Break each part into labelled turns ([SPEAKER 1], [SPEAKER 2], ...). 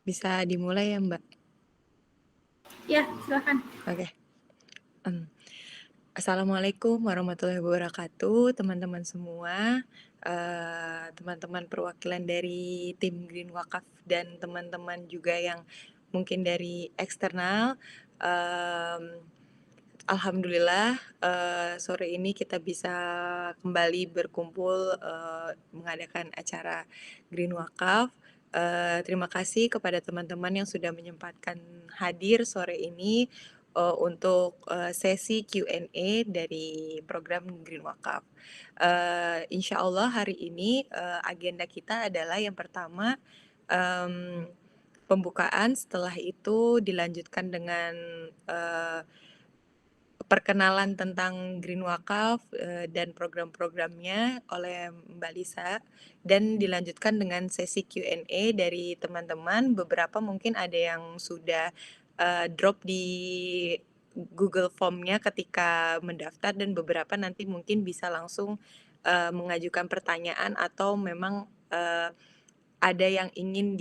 [SPEAKER 1] Bisa dimulai ya, Mbak?
[SPEAKER 2] Ya, silakan.
[SPEAKER 1] Oke. Assalamualaikum warahmatullahi wabarakatuh, teman-teman semua, teman-teman perwakilan dari tim Green Wakaf dan teman-teman juga yang mungkin dari eksternal. Alhamdulillah, sore ini kita bisa kembali berkumpul, mengadakan acara Green Wakaf. Terima kasih kepada teman-teman yang sudah menyempatkan hadir sore ini, untuk, sesi Q&A dari program Green Wakaf. Insyaallah hari ini, agenda kita adalah yang pertama, pembukaan, setelah itu dilanjutkan dengan, perkenalan tentang Green Wakaf, dan program-programnya oleh Mbak Lisa, dan dilanjutkan dengan sesi Q&A dari teman-teman. Beberapa mungkin ada yang sudah, drop di Google Form-nya ketika mendaftar, dan beberapa nanti mungkin bisa langsung, mengajukan pertanyaan atau memang, ada yang ingin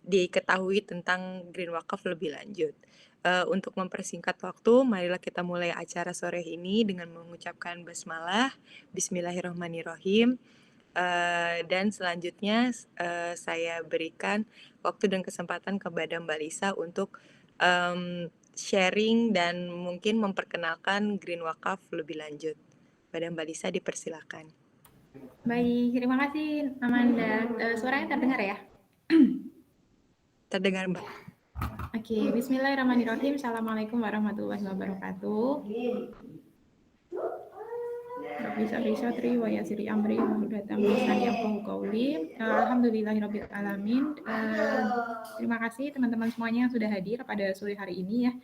[SPEAKER 1] diketahui tentang Green Wakaf lebih lanjut. Untuk mempersingkat waktu, marilah kita mulai acara sore ini dengan mengucapkan basmalah, bismillahirrahmanirrahim, dan selanjutnya saya berikan waktu dan kesempatan kepada Mbak Lisa untuk sharing dan mungkin memperkenalkan Green Wakaf lebih lanjut. Pada Mbak Lisa dipersilakan.
[SPEAKER 2] Baik, terima kasih Amanda. Suaranya terdengar ya?
[SPEAKER 1] Terdengar, Mbak.
[SPEAKER 2] Oke, bismillahirrahmanirrahim. Assalamualaikum warahmatullahi wabarakatuh. Rabbi syrah sadri wa yassir amri wahlul 'uqdatam min lisani yafqahu qawli. Alhamdulillahirabbil alamin. Terima kasih teman-teman semuanya yang sudah hadir pada sore hari ini ya.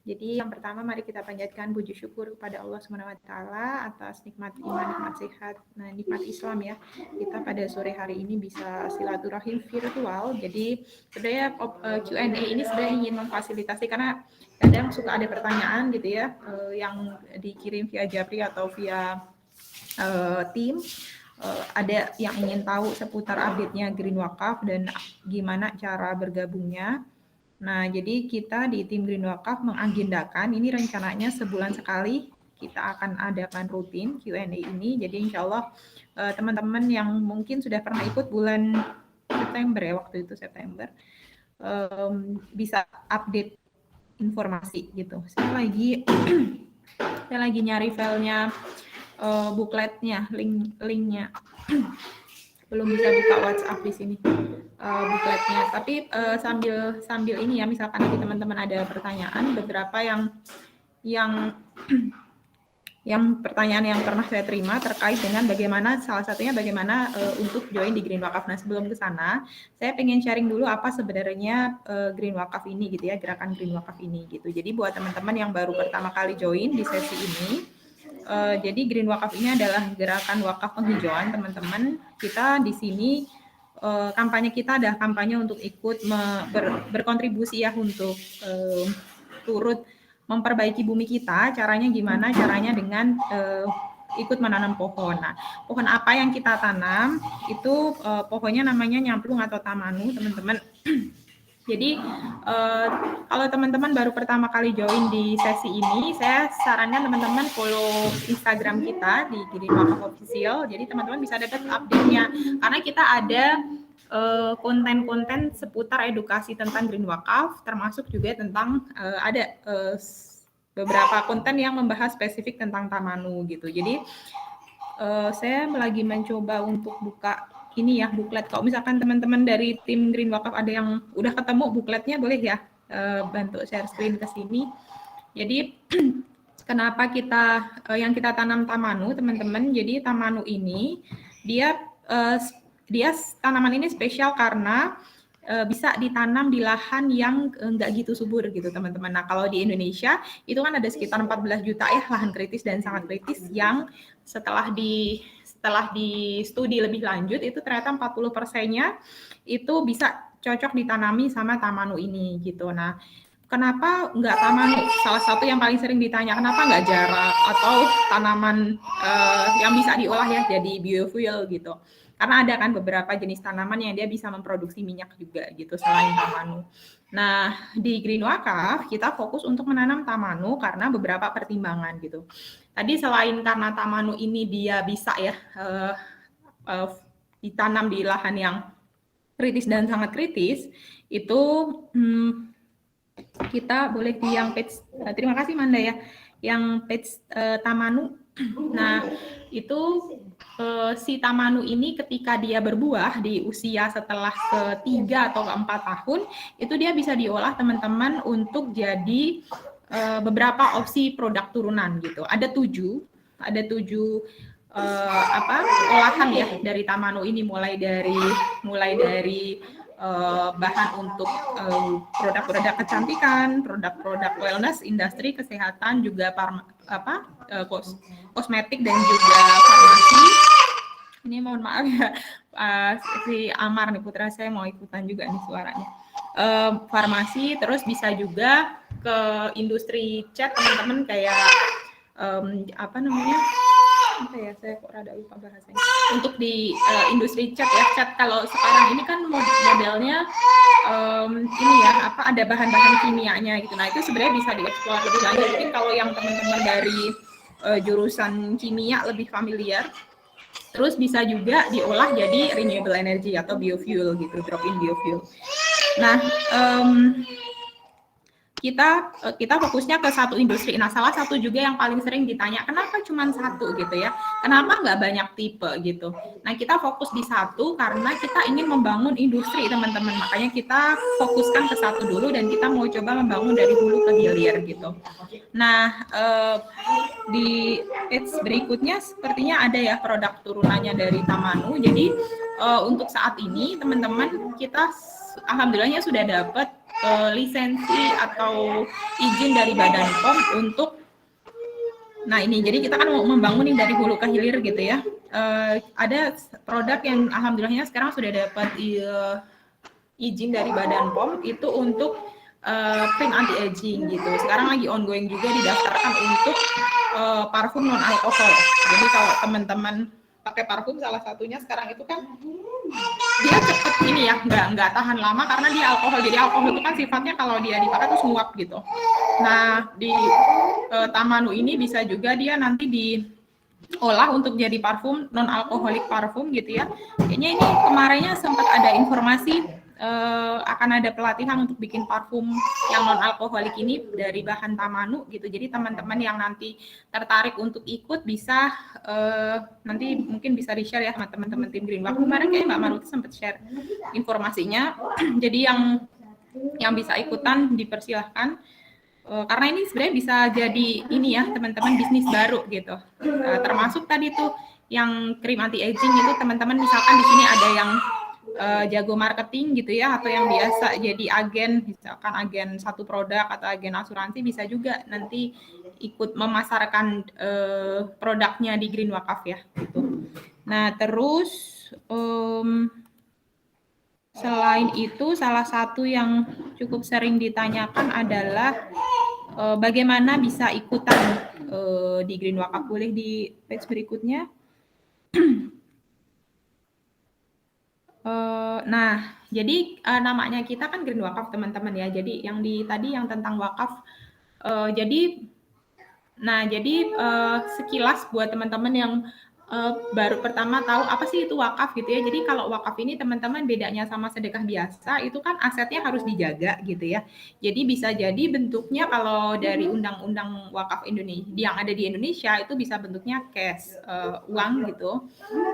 [SPEAKER 2] Jadi yang pertama mari kita panjatkan puji syukur kepada Allah Subhanahu wa taala atas nikmat iman, nikmat sehat, nikmat Islam ya. Kita pada sore hari ini bisa silaturahim virtual. Jadi sebenarnya Q&A ini sebenarnya ingin memfasilitasi karena kadang suka ada pertanyaan gitu ya yang dikirim via Japri atau via tim. Ada yang ingin tahu seputar update-nya Green Wakaf dan gimana cara bergabungnya. Nah, jadi kita di tim Green Wakaf mengagendakan, ini rencananya sebulan sekali kita akan adakan rutin Q&A ini. Jadi insya Allah teman-teman yang mungkin sudah pernah ikut bulan September ya, waktu itu September, bisa update informasi gitu. Saya lagi nyari filenya, bookletnya, linknya. Belum bisa buka WhatsApp di sini bookletnya. Tapi sambil ini ya, misalkan nanti teman-teman ada pertanyaan, beberapa yang pertanyaan yang pernah saya terima terkait dengan bagaimana, salah satunya bagaimana untuk join di Green Wakaf. Nah, sebelum ke sana, saya pengen sharing dulu apa sebenarnya Green Wakaf ini gitu ya, gerakan Green Wakaf ini gitu. Jadi buat teman-teman yang baru pertama kali join di sesi ini, jadi Green Wakaf ini adalah gerakan wakaf penghijauan teman-teman. Kita di sini kampanye kita adalah kampanye untuk ikut berkontribusi ya untuk turut memperbaiki bumi kita. Caranya gimana? Caranya dengan ikut menanam pohon. Nah, pohon apa yang kita tanam itu pohonnya namanya nyamplung atau tamanu, teman-teman. Jadi kalau teman-teman baru pertama kali join di sesi ini, saya sarankan teman-teman follow Instagram kita di Green Wakaf Official. Jadi teman-teman bisa dapat update-nya karena kita ada konten-konten seputar edukasi tentang Green Wakaf, termasuk juga tentang ada beberapa konten yang membahas spesifik tentang Tamanu gitu. Jadi saya lagi mencoba untuk buka ini ya, buklet. Kalau misalkan teman-teman dari tim Green Wakaf ada yang udah ketemu bukletnya, boleh ya bantu share screen ke sini. Jadi kenapa kita yang kita tanam Tamanu, teman-teman? Jadi Tamanu ini dia tanaman ini spesial karena bisa ditanam di lahan yang nggak gitu subur gitu teman-teman. Nah, kalau di Indonesia itu kan ada sekitar 14 juta ya lahan kritis dan sangat kritis yang setelah di studi lebih lanjut itu ternyata 40%-nya itu bisa cocok ditanami sama Tamanu ini gitu. Nah, kenapa nggak Tamanu? Salah satu yang paling sering ditanya, kenapa nggak jarak atau tanaman yang bisa diolah ya jadi biofuel gitu. Karena ada kan beberapa jenis tanaman yang dia bisa memproduksi minyak juga gitu selain tamanu. Nah, di Green Wakaf kita fokus untuk menanam tamanu karena beberapa pertimbangan gitu. Tadi selain karena tamanu ini dia bisa ya ditanam di lahan yang kritis dan sangat kritis, itu kita boleh di yang page, terima kasih Manda ya, yang page tamanu. Nah, itu si tamanu ini ketika dia berbuah di usia setelah ke-3 atau ke-4 tahun, itu dia bisa diolah teman-teman untuk jadi beberapa opsi produk turunan gitu. Ada 7 olahan ya dari tamanu ini, mulai dari bahan untuk produk-produk kecantikan, produk-produk wellness, industri kesehatan, juga kosmetik dan juga farmasi. Ini mohon maaf ya, si Amar nih putra saya mau ikutan juga nih suaranya. Farmasi, terus bisa juga ke industri cat teman-teman, kayak apa ya, saya kok rada lupa bahasanya. Untuk di industri cat ya, cat kalau sekarang ini kan modelnya ini ya, ada bahan-bahan kimianya gitu. Nah, itu sebenarnya bisa dieksplor lebih lanjut. Mungkin kalau yang teman-teman dari jurusan kimia lebih familiar, terus bisa juga diolah jadi renewable energy atau biofuel gitu, drop-in biofuel. Nah, kita fokusnya ke satu industri. Nah, salah satu juga yang paling sering ditanya, kenapa cuma satu gitu ya? Kenapa nggak banyak tipe gitu? Nah, kita fokus di satu karena kita ingin membangun industri, teman-teman. Makanya kita fokuskan ke satu dulu dan kita mau coba membangun dari hulu ke hilir gitu. Nah, di page berikutnya sepertinya ada ya produk turunannya dari tamanu. Jadi untuk saat ini teman-teman kita alhamdulillahnya sudah dapat lisensi atau izin dari Badan POM untuk, nah ini jadi kita kan mau membangun ini dari hulu ke hilir gitu ya. Ada produk yang alhamdulillahnya sekarang sudah dapat izin dari Badan POM itu untuk cream anti aging gitu. Sekarang lagi ongoing juga didaftarkan untuk parfum non alkohol. Jadi kalau teman-teman pakai parfum, salah satunya sekarang itu kan dia cepet ini ya, nggak tahan lama karena dia alkohol. Jadi alkohol itu kan sifatnya kalau dia dipakai terus nguap gitu. Nah, di tamanu ini bisa juga dia nanti diolah untuk jadi parfum non alkoholik parfum gitu ya. Kayaknya ini kemarinnya sempat ada informasi akan ada pelatihan untuk bikin parfum yang non alkoholik ini dari bahan tamanu gitu. Jadi teman-teman yang nanti tertarik untuk ikut bisa nanti mungkin bisa di-share ya sama teman-teman tim Green Wakaf. Kemarin kayak Mbak Maruti sempat share informasinya. Jadi yang bisa ikutan dipersilahkan. Karena ini sebenarnya bisa jadi ini ya teman-teman, bisnis baru gitu. Termasuk tadi tuh yang cream anti aging itu, teman-teman misalkan di sini ada yang jago marketing gitu ya, atau yang biasa jadi agen, misalkan agen satu produk atau agen asuransi, bisa juga nanti ikut memasarkan produknya di Green Wakaf ya gitu. Nah, terus selain itu salah satu yang cukup sering ditanyakan adalah bagaimana bisa ikutan di Green Wakaf. Boleh di page berikutnya. Nah, jadi namanya kita kan Green Wakaf teman-teman ya. Jadi yang tadi yang tentang wakaf. Jadi sekilas buat teman-teman yang baru pertama tahu apa sih itu wakaf gitu ya. Jadi kalau wakaf ini teman-teman bedanya sama sedekah biasa, itu kan asetnya harus dijaga gitu ya. Jadi bisa jadi bentuknya kalau dari undang-undang wakaf Indonesia yang ada di Indonesia itu bisa bentuknya cash, uang gitu.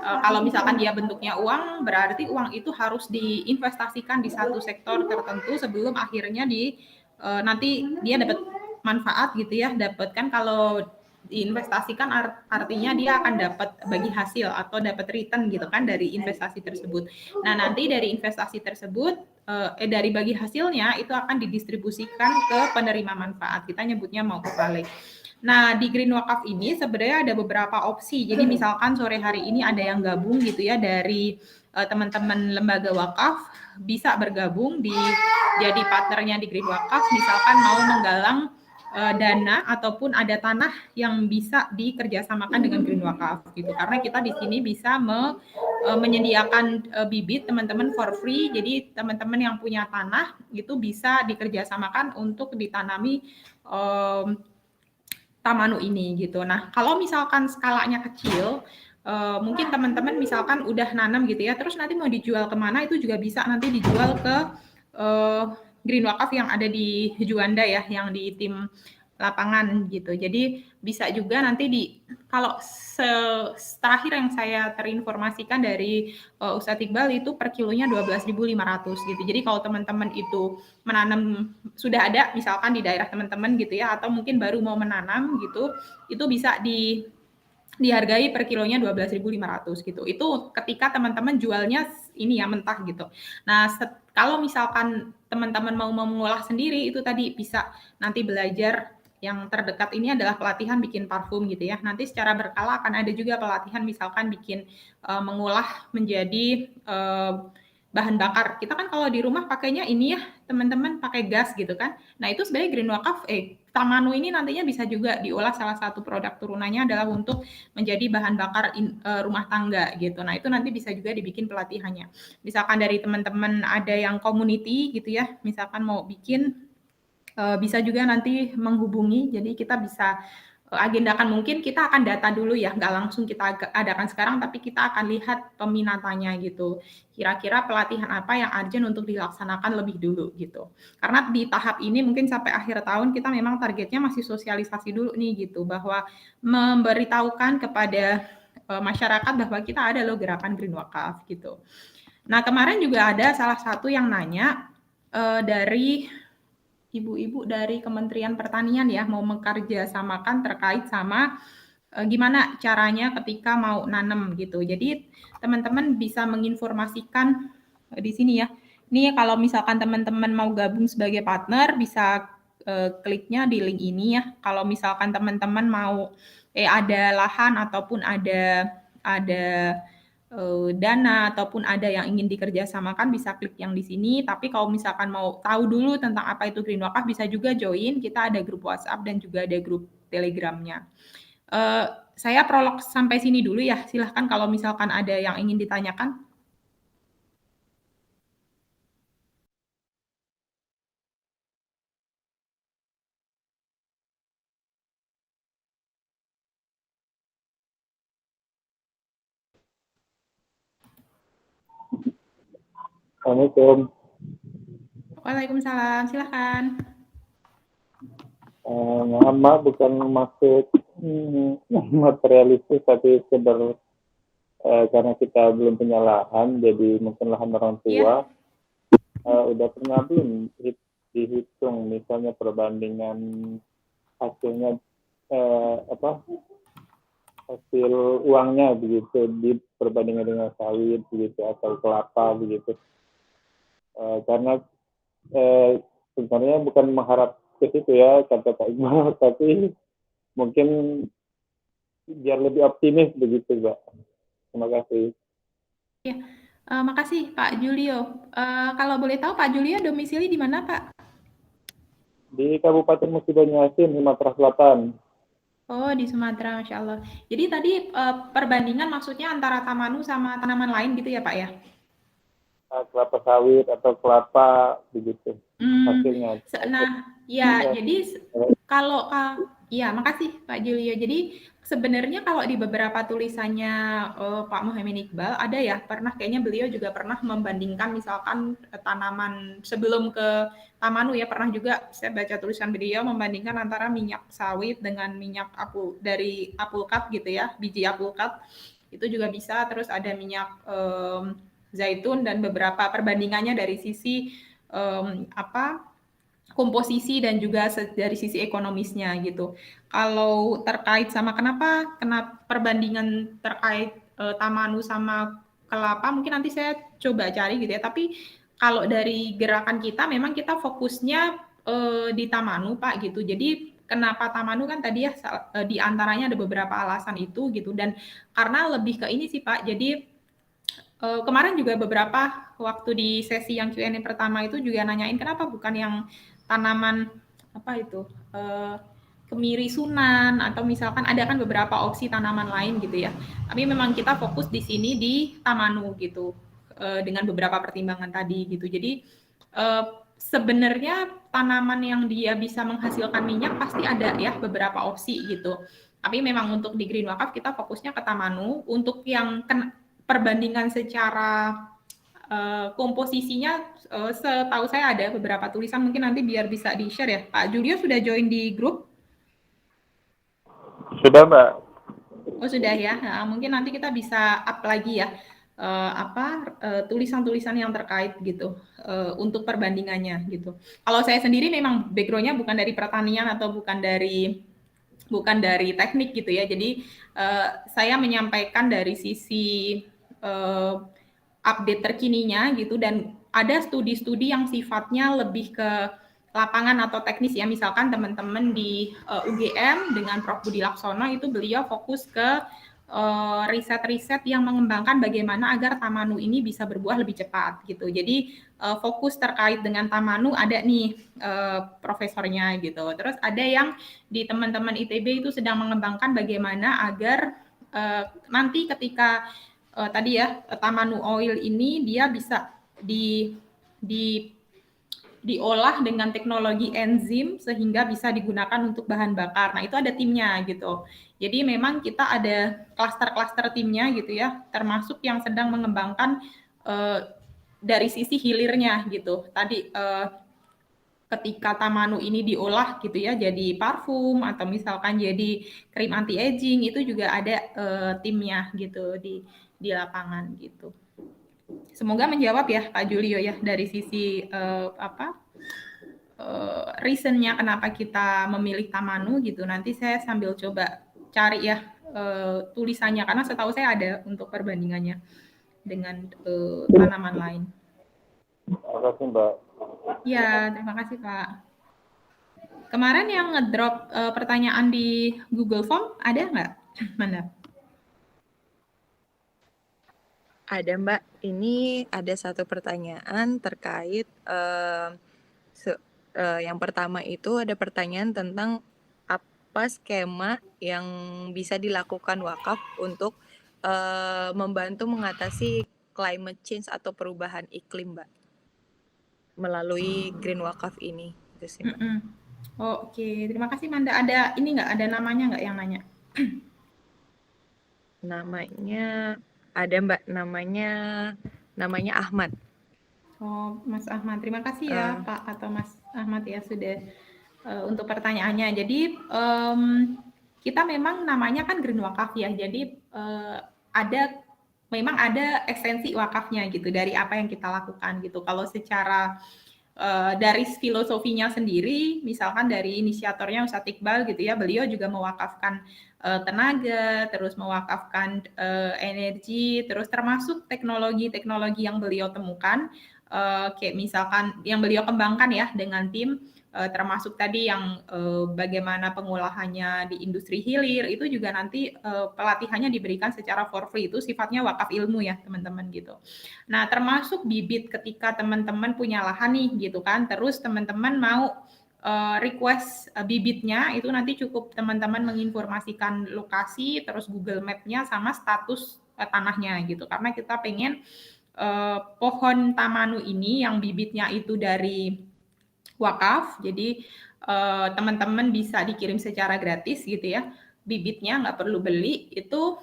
[SPEAKER 2] Kalau misalkan dia bentuknya uang, berarti uang itu harus diinvestasikan di satu sektor tertentu sebelum akhirnya nanti dia dapat manfaat gitu ya. Dapatkan kalau diinvestasikan artinya dia akan dapat bagi hasil atau dapat return gitu kan dari investasi tersebut. Nah, nanti dari investasi tersebut dari bagi hasilnya itu akan didistribusikan ke penerima manfaat. Kita nyebutnya mauquf. Nah, di Green Wakaf ini sebenarnya ada beberapa opsi. Jadi misalkan sore hari ini ada yang gabung gitu ya dari teman-teman lembaga wakaf, bisa bergabung jadi partnernya di Green Wakaf, misalkan mau menggalang dana ataupun ada tanah yang bisa dikerjasamakan dengan Green Wakaf gitu. Karena kita di sini bisa menyediakan bibit teman-teman for free. Jadi teman-teman yang punya tanah itu bisa dikerjasamakan untuk ditanami Tamanu ini gitu. Nah, kalau misalkan skalanya kecil, mungkin teman-teman misalkan udah nanam gitu ya, terus nanti mau dijual kemana itu juga bisa nanti dijual ke Green Wakaf yang ada di Juanda ya, yang di tim lapangan gitu. Jadi bisa juga nanti kalau terakhir yang saya terinformasikan dari Ustadz Iqbal itu per kilonya 12.500 gitu. Jadi kalau teman-teman itu menanam sudah ada misalkan di daerah teman-teman gitu ya, atau mungkin baru mau menanam gitu, itu bisa dihargai per kilonya 12.500 gitu. Itu ketika teman-teman jualnya ini ya mentah gitu. Nah, kalau misalkan teman-teman mau mengolah sendiri itu tadi bisa nanti belajar yang terdekat ini adalah pelatihan bikin parfum gitu ya. Nanti secara berkala akan ada juga pelatihan misalkan bikin mengolah menjadi bahan bakar. Kita kan kalau di rumah pakainya ini ya, teman-teman pakai gas gitu kan. Nah, itu sebenarnya Green Wakaf Tamanu ini nantinya bisa juga diolah, salah satu produk turunannya adalah untuk menjadi bahan bakar rumah tangga gitu. Nah, itu nanti bisa juga dibikin pelatihannya. Misalkan dari teman-teman ada yang community gitu ya, misalkan mau bikin bisa juga nanti menghubungi, jadi kita bisa agendakan, mungkin kita akan data dulu ya, nggak langsung kita adakan sekarang, tapi kita akan lihat peminatannya gitu. Kira-kira pelatihan apa yang urgent untuk dilaksanakan lebih dulu gitu. Karena di tahap ini mungkin sampai akhir tahun kita memang targetnya masih sosialisasi dulu nih gitu, bahwa memberitahukan kepada masyarakat bahwa kita ada loh gerakan Green Wakaf gitu. Nah, kemarin juga ada salah satu yang nanya dari ibu-ibu dari Kementerian Pertanian ya, mau samakan terkait sama gimana caranya ketika mau nanam gitu. Jadi teman-teman bisa menginformasikan di sini ya. Ini kalau misalkan teman-teman mau gabung sebagai partner bisa kliknya di link ini ya. Kalau misalkan teman-teman mau ada lahan ataupun ada dana ataupun ada yang ingin dikerjasamakan bisa klik yang di sini. Tapi kalau misalkan mau tahu dulu tentang apa itu Green Wakaf bisa juga join. Kita ada grup WhatsApp dan juga ada grup Telegramnya. Saya prolog sampai sini dulu ya. Silahkan kalau misalkan ada yang ingin ditanyakan.
[SPEAKER 3] Assalamualaikum.
[SPEAKER 2] Waalaikumsalam, silahkan.
[SPEAKER 3] Maaf, bukan maksud materialistis, tapi sekedar karena kita belum punya lahan, jadi mungkin lahan orang tua. Udah pernah belum dihitung misalnya perbandingan hasilnya hasil uangnya begitu di perbandingan dengan sawit begitu atau kelapa begitu. Karena sebenarnya bukan mengharap ke situ ya kata Pak Iqbal, tapi mungkin biar lebih optimis begitu, Mbak. Terima kasih.
[SPEAKER 2] Ya, makasih Pak Julio. Kalau boleh tahu Pak Julio domisili di mana Pak?
[SPEAKER 3] Di Kabupaten Musi Banyuasin, Sumatera Selatan.
[SPEAKER 2] Oh, di Sumatera, Masya Allah. Jadi tadi perbandingan maksudnya antara Tamanu sama tanaman lain gitu ya Pak ya?
[SPEAKER 3] Kelapa sawit atau kelapa begitu hasilnya.
[SPEAKER 2] Nah, ya, jadi kalau ya, makasih Pak Julio. Jadi sebenarnya kalau di beberapa tulisannya Pak Muhammad Iqbal ada ya, pernah kayaknya beliau juga pernah membandingkan misalkan tanaman sebelum ke Tamanu ya, pernah juga saya baca tulisan beliau membandingkan antara minyak sawit dengan minyak dari alpukat gitu ya, biji alpukat itu juga bisa. Terus ada minyak zaitun dan beberapa perbandingannya dari sisi komposisi dan juga dari sisi ekonomisnya gitu. Kalau terkait sama kenapa perbandingan terkait Tamanu sama kelapa mungkin nanti saya coba cari gitu ya. Tapi kalau dari gerakan kita memang kita fokusnya di Tamanu Pak gitu. Jadi kenapa Tamanu kan tadi ya di antaranya ada beberapa alasan itu gitu, dan karena lebih ke ini sih Pak. Jadi kemarin juga beberapa waktu di sesi yang Q&A pertama itu juga nanyain kenapa bukan yang tanaman kemiri Sunan, atau misalkan ada kan beberapa opsi tanaman lain gitu ya. Tapi memang kita fokus di sini di Tamanu gitu, dengan beberapa pertimbangan tadi gitu. Jadi sebenarnya tanaman yang dia bisa menghasilkan minyak pasti ada ya beberapa opsi gitu. Tapi memang untuk di Green Wakaf kita fokusnya ke Tamanu. Untuk yang perbandingan secara komposisinya, setahu saya ada beberapa tulisan, mungkin nanti biar bisa di-share ya. Pak Julio sudah join di grup?
[SPEAKER 3] Sudah, Mbak.
[SPEAKER 2] Oh sudah ya. Nah, mungkin nanti kita bisa up lagi ya tulisan-tulisan yang terkait gitu untuk perbandingannya gitu. Kalau saya sendiri memang background-nya bukan dari pertanian atau bukan dari teknik gitu ya. Jadi saya menyampaikan dari sisi update terkininya gitu, dan ada studi-studi yang sifatnya lebih ke lapangan atau teknis ya. Misalkan teman-teman di UGM dengan Prof. Budi Laksono itu beliau fokus ke riset-riset yang mengembangkan bagaimana agar Tamanu ini bisa berbuah lebih cepat gitu. Jadi fokus terkait dengan Tamanu ada nih profesornya gitu. Terus ada yang di teman-teman ITB itu sedang mengembangkan bagaimana agar nanti ketika tadi ya Tamanu oil ini dia bisa diolah dengan teknologi enzim sehingga bisa digunakan untuk bahan bakar. Nah, itu ada timnya gitu. Jadi memang kita ada klaster-klaster timnya gitu ya, termasuk yang sedang mengembangkan dari sisi hilirnya gitu. Tadi ketika Tamanu ini diolah gitu ya, jadi parfum atau misalkan jadi krim anti aging, itu juga ada timnya gitu di lapangan gitu. Semoga menjawab ya Pak Julio ya dari sisi reasonnya kenapa kita memilih Tamanu gitu. Nanti saya sambil coba cari ya tulisannya, karena setahu saya ada untuk perbandingannya dengan tanaman lain.
[SPEAKER 3] Terima kasih, Mbak.
[SPEAKER 2] Ya, terima kasih Pak. Kemarin yang ngedrop pertanyaan di Google Form ada nggak, Manda?
[SPEAKER 1] Ada Mbak, ini ada satu pertanyaan terkait yang pertama itu ada pertanyaan tentang apa skema yang bisa dilakukan wakaf untuk membantu mengatasi climate change atau perubahan iklim, Mbak, melalui Green Wakaf ini. Itu sih, Mbak.
[SPEAKER 2] Oke, terima kasih Manda. Ada ini nggak? Ada namanya nggak yang nanya?
[SPEAKER 1] Namanya ada Mbak, namanya Ahmad.
[SPEAKER 2] Oh, Mas Ahmad. Terima kasih ya Pak atau Mas Ahmad ya sudah untuk pertanyaannya. Jadi kita memang namanya kan Green Wakaf ya. Jadi memang ada ekstensi wakafnya gitu dari apa yang kita lakukan gitu. Kalau secara dari filosofinya sendiri, misalkan dari inisiatornya Ustadz Iqbal gitu ya, beliau juga mewakafkan tenaga, terus mewakafkan energi, terus termasuk teknologi-teknologi yang beliau temukan, kayak misalkan yang beliau kembangkan ya dengan tim, termasuk tadi yang bagaimana pengolahannya di industri hilir, itu juga nanti pelatihannya diberikan secara for free, itu sifatnya wakaf ilmu ya teman-teman gitu. Nah, termasuk bibit ketika teman-teman punya lahan nih gitu kan, terus teman-teman mau request bibitnya, itu nanti cukup teman-teman menginformasikan lokasi, terus Google Map-nya sama status tanahnya gitu. Karena kita pengen pohon Tamanu ini yang bibitnya itu dari wakaf, jadi teman-teman bisa dikirim secara gratis gitu ya, bibitnya nggak perlu beli, itu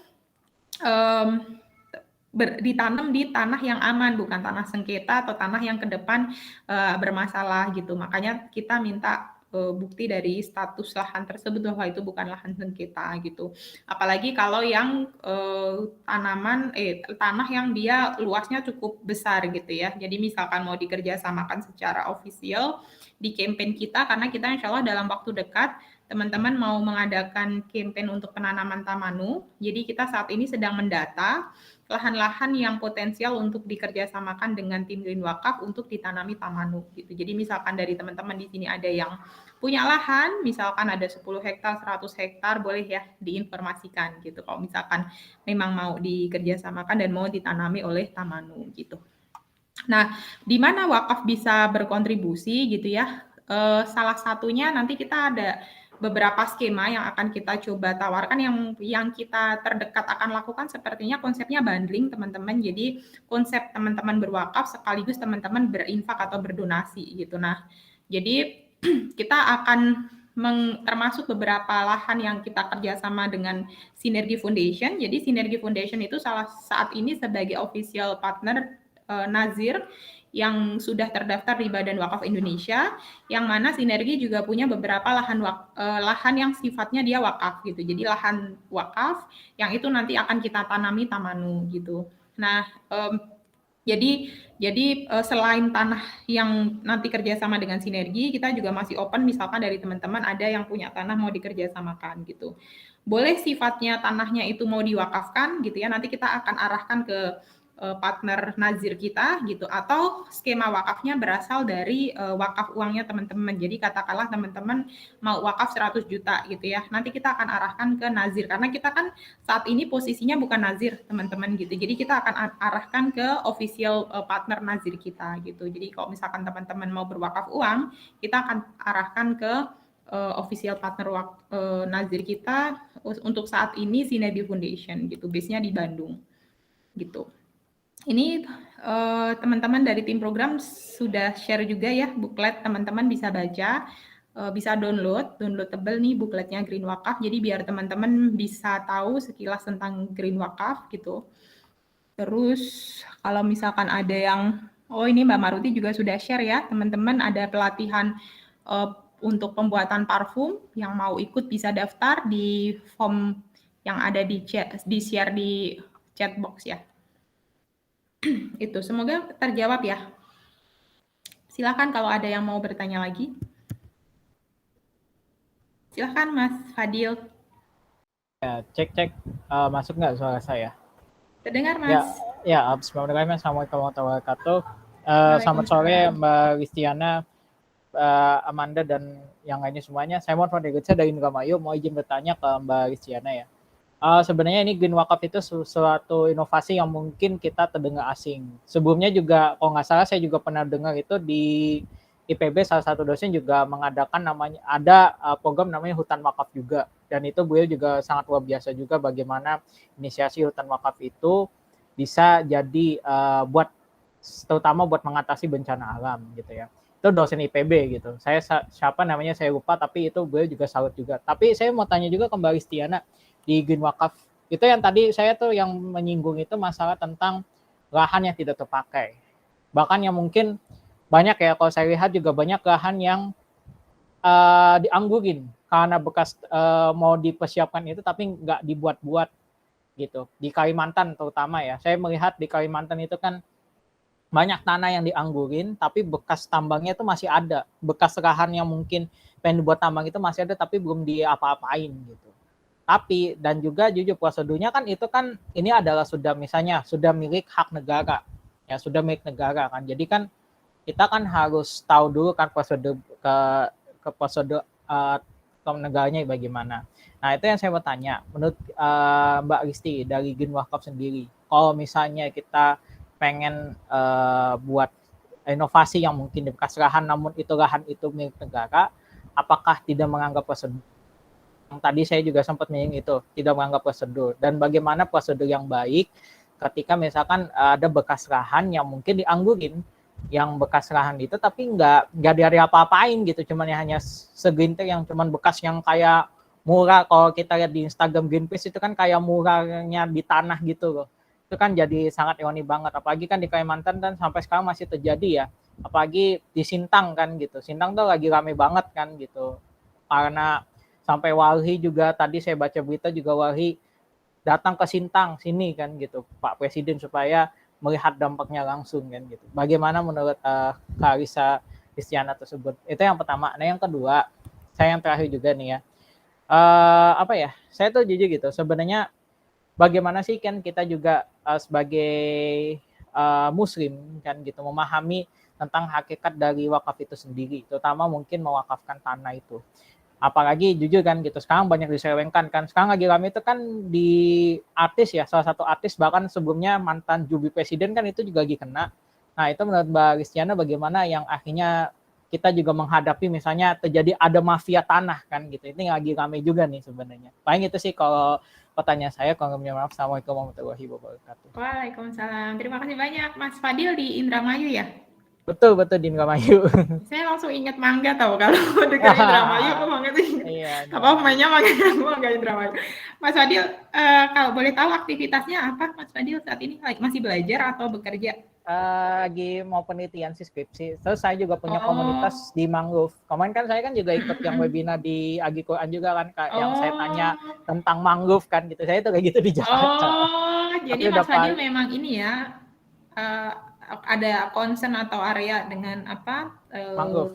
[SPEAKER 2] ditanam di tanah yang aman, bukan tanah sengketa atau tanah yang ke depan bermasalah gitu. Makanya kita minta bukti dari status lahan tersebut bahwa itu bukan lahan sengketa gitu. Apalagi kalau yang tanah yang dia luasnya cukup besar gitu ya. Jadi misalkan mau dikerjasamakan secara ofisial di campaign kita, karena kita insya Allah dalam waktu dekat teman-teman mau mengadakan campaign untuk penanaman Tamanu. Jadi kita saat ini sedang mendata lahan-lahan yang potensial untuk dikerjasamakan dengan tim Green Wakaf untuk ditanami Tamanu gitu. Jadi misalkan dari teman-teman di sini ada yang punya lahan, misalkan ada 10 hektar, 100 hektar, boleh ya diinformasikan gitu. Kalau misalkan memang mau dikerjasamakan dan mau ditanami oleh Tamanu gitu. Nah, di mana wakaf bisa berkontribusi gitu ya? salah satunya nanti kita ada beberapa skema yang akan kita coba tawarkan, yang kita terdekat akan lakukan sepertinya konsepnya bundling, teman-teman. Jadi konsep teman-teman berwakaf sekaligus teman-teman berinfak atau berdonasi gitu. Nah, jadi kita akan termasuk beberapa lahan yang kita kerjasama dengan Sinergi Foundation. Jadi Sinergi Foundation itu saat ini sebagai official partner Nazir yang sudah terdaftar di Badan Wakaf Indonesia, yang mana Sinergi juga punya beberapa lahan yang sifatnya dia wakaf gitu. Jadi lahan wakaf yang itu nanti akan kita tanami tamanu gitu. Nah, jadi selain tanah yang nanti kerjasama dengan Sinergi, kita juga masih open misalkan dari teman-teman ada yang punya tanah mau dikerjasamakan gitu. Boleh sifatnya tanahnya itu mau diwakafkan gitu ya, nanti kita akan arahkan ke partner nazir kita gitu, atau skema wakafnya berasal dari wakaf uangnya teman-teman. Jadi katakanlah teman-teman mau wakaf 100 juta gitu ya, nanti kita akan arahkan ke nazir karena kita kan saat ini posisinya bukan nazir teman-teman gitu. Jadi kita akan arahkan ke official partner nazir kita gitu. Jadi kalau misalkan teman-teman mau berwakaf uang, kita akan arahkan ke official partner nazir kita untuk saat ini Sinergi Foundation gitu. Base-nya di Bandung gitu. Ini teman-teman dari tim program sudah share juga ya buklet, teman-teman bisa baca, bisa downloadable nih bukletnya Green Wakaf. Jadi biar teman-teman bisa tahu sekilas tentang Green Wakaf gitu. Terus kalau misalkan ada yang, oh ini Mbak Maruti juga sudah share ya, teman-teman ada pelatihan untuk pembuatan parfum, yang mau ikut bisa daftar di form yang ada di share di chat box ya. Itu semoga terjawab ya. Silakan kalau ada yang mau bertanya lagi. Silakan Mas Fadil.
[SPEAKER 4] Ya, cek masuk nggak suara saya?
[SPEAKER 2] Terdengar Mas.
[SPEAKER 4] Ya, bismillahirrahmanirrahim. Assalamualaikum warahmatullahi wabarakatuh. Selamat sore Mbak Listiana, Amanda dan yang lainnya semuanya. Saya mohon dari Indramayu mau izin bertanya ke Mbak Listiana ya. Sebenarnya ini Green Wakaf itu suatu inovasi yang mungkin kita terdengar asing. Sebelumnya juga, kalau nggak salah saya juga pernah dengar itu di IPB salah satu dosen juga mengadakan ada program namanya Hutan Wakaf juga. Dan itu beliau juga sangat luar biasa juga bagaimana inisiasi Hutan Wakaf itu bisa jadi terutama buat mengatasi bencana alam gitu ya. Itu dosen IPB gitu. Siapa namanya saya lupa, tapi itu beliau juga salut juga. Tapi saya mau tanya juga ke Mbak Listiana, di Green Wakaf itu yang tadi saya tuh yang menyinggung itu masalah tentang lahan yang tidak terpakai, bahkan yang mungkin banyak ya, kalau saya lihat juga banyak lahan yang dianggurin karena bekas mau dipersiapkan itu tapi nggak dibuat-buat gitu. Di Kalimantan terutama ya, saya melihat di Kalimantan itu kan banyak tanah yang dianggurin tapi bekas tambangnya itu masih ada, bekas lahan yang mungkin pengen dibuat tambang itu masih ada tapi belum diapa-apain gitu. Tapi dan juga jujur prosedurnya kan itu kan ini adalah sudah misalnya sudah milik hak negara ya, sudah milik negara kan. Jadi kan kita kan harus tahu dulu kan prosedur ke prosedur ke negaranya bagaimana. Nah itu yang saya mau tanya, menurut Mbak Listi dari Green Wakaf sendiri, kalau misalnya kita pengen buat inovasi yang mungkin di bekas lahan namun itu lahan itu milik negara, apakah tidak menganggap prosedur? Tadi saya juga sempat menyinggung itu, tidak menganggap prosedur, dan bagaimana prosedur yang baik ketika misalkan ada bekas lahan yang mungkin dianggurin, yang bekas lahan itu tapi nggak dari apa-apain gitu, cuman hanya segelintir yang cuman bekas yang kayak mural. Kalau kita lihat di Instagram Greenpeace itu kan kayak muralnya di tanah gitu loh, itu kan jadi sangat ironi banget. Apalagi kan di Kalimantan kan sampai sekarang masih terjadi ya, apalagi di Sintang kan gitu, Sintang tuh lagi rame banget kan gitu, karena sampai Walhi juga tadi saya baca berita juga Walhi datang ke Sintang sini kan gitu Pak Presiden supaya melihat dampaknya langsung kan gitu. Bagaimana menurut Kak Risa Listiana tersebut? Itu yang pertama. Nah yang kedua, saya yang terakhir juga nih ya. Saya tuh jujur gitu. Sebenarnya bagaimana sih kan kita juga sebagai Muslim kan gitu memahami tentang hakikat dari wakaf itu sendiri, terutama mungkin mewakafkan tanah itu. Apalagi jujur kan gitu, sekarang banyak diselewengkan kan. Sekarang lagi rame itu kan di artis ya, salah satu artis bahkan sebelumnya mantan jubir presiden kan itu juga lagi kena. Nah itu menurut Mbak Listiana bagaimana yang akhirnya kita juga menghadapi misalnya terjadi ada mafia tanah kan gitu. Ini lagi ramai juga nih sebenarnya. Paling itu sih kalau pertanyaan saya. Kalau minta maaf, Assalamualaikum warahmatullahi wabarakatuh.
[SPEAKER 2] Waalaikumsalam. Terima kasih banyak Mas Fadil di Indramayu ya.
[SPEAKER 4] Betul di Indramayu.
[SPEAKER 2] Saya langsung ingat mangga tahu kalau denger Indramayu aku mangga tuh ingat.
[SPEAKER 4] Iya.
[SPEAKER 2] Apa mainnya mangga Indramayu. Mas Fadil, kalau boleh tahu aktivitasnya apa Mas Fadil saat ini? Masih belajar atau bekerja?
[SPEAKER 4] Lagi mau penelitian sih, skripsi. Terus saya juga punya
[SPEAKER 2] Oh.
[SPEAKER 4] komunitas di mangrove. Kemarin kan saya kan juga ikut yang webinar di Agi Quran juga kan, Kak, yang saya tanya tentang mangrove kan gitu. Saya itu kayak gitu di Jakarta.
[SPEAKER 2] Jadi Mas Fadil memang ini ya, ada concern atau area dengan apa